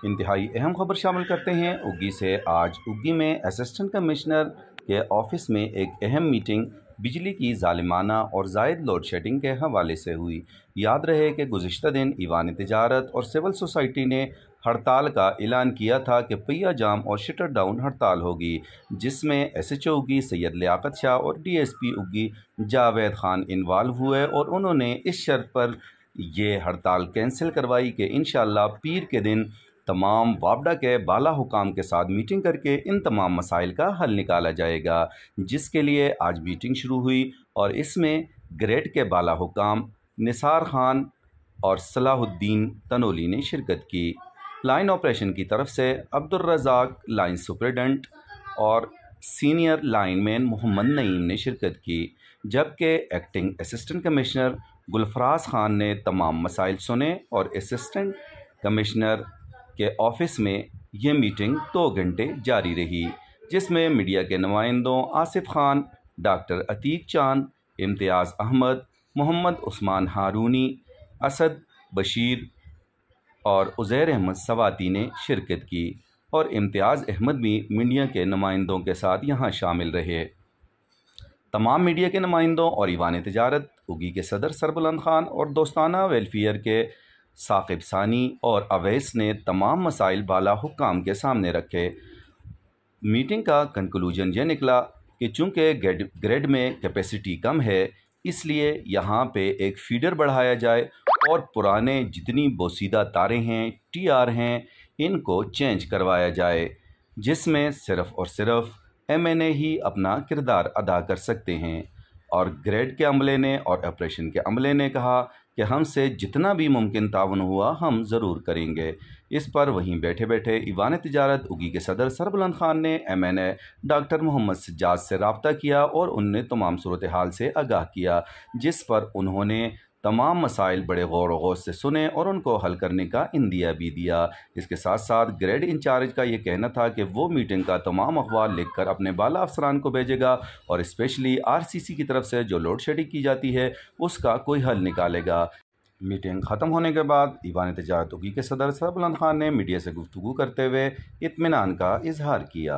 इंतहाई अहम खबर शामिल करते हैं उगी से। आज उगी में असिस्टेंट कमिश्नर के ऑफिस में एक अहम मीटिंग बिजली की जालिमाना और जायद लोड शेडिंग के हवाले से हुई। याद रहे कि गुज़िश्ता दिन ईवान तिजारत और सिविल सोसाइटी ने हड़ताल का ऐलान किया था कि पहिया जाम और शटर डाउन हड़ताल होगी, जिसमें SHO उगी सैयद लियाकत शाह और DSP उगी जावेद खान इन्वॉल्व हुए और उन्होंने इस शर्त पर ये हड़ताल कैंसिल करवाई कि इंशाअल्लाह पीर के दिन तमाम वापडा के बाला हुकाम के साथ मीटिंग करके इन तमाम मसाइल का हल निकाला जाएगा, जिसके लिए आज मीटिंग शुरू हुई और इसमें ग्रेड के बाला हुकाम निसार खान और सलाहुद्दीन तनोली ने शिरकत की। लाइन ऑपरेशन की तरफ से अब्दुल रज़ाक लाइन सुपरिटेंडेंट और सीनियर लाइनमैन मोहम्मद नईम ने शिरकत की, जबकि acting assistant commissioner Gulfaraz Khan ने तमाम मसाइल सुने और असिस्टेंट कमिश्नर के ऑफिस में यह मीटिंग 2 घंटे जारी रही, जिसमें मीडिया के नुमाइंदों आसिफ खान, डॉक्टर अतीक चांद, इम्तियाज़ अहमद, मोहम्मद उस्मान हारूनी, असद बशीर और उज़ैर अहमद सवाती ने शिरकत की और इम्तियाज़ अहमद भी मीडिया के नुमाइंदों के साथ यहाँ शामिल रहे। तमाम मीडिया के नुमाइंदों और ईवान तिजारत उगी के सदर सरबुलंद खान और दोस्ताना वेलफेयर के साकिब सानी और अवैस ने तमाम मसाइल बाला हुक्काम के सामने रखे। मीटिंग का कंक्लूजन ये निकला कि चूँकि ग्रिड में कैपेसिटी कम है, इसलिए यहाँ पे एक फीडर बढ़ाया जाए और पुराने जितनी बोसीदा तारें हैं, TR हैं, इनको चेंज करवाया जाए, जिसमें सिर्फ़ और सिर्फ MNA ही अपना किरदार अदा कर सकते हैं। और ग्रेड के अमले ने और ऑपरेशन के अमले ने कहा कि हमसे जितना भी मुमकिन तावन हुआ हम ज़रूर करेंगे। इस पर वहीं बैठे बैठे ईवान तिजारत उगी के सदर सरबुलंद खान ने MNA डॉक्टर मोहम्मद सज्जाद से रब्ता किया और उन्हें तमाम सूरत हाल से आगाह किया, जिस पर उन्होंने तमाम मसाइल बड़े गौर व गौर से सुने और उनको हल करने का इंदिया भी दिया। इसके साथ साथ ग्रेड इंचार्ज का ये कहना था कि वो मीटिंग का तमाम अखबार लिख कर अपने बाला अफसरान को भेजेगा और स्पेशली RCC की तरफ से जो लोड शेडिंग की जाती है उसका कोई हल निकालेगा। मीटिंग ख़त्म होने के बाद ईवान तिजारत उगी के सदर सरबुलंद खान ने मीडिया से गुफ्तगू करते हुए इत्मीनान का इजहार किया।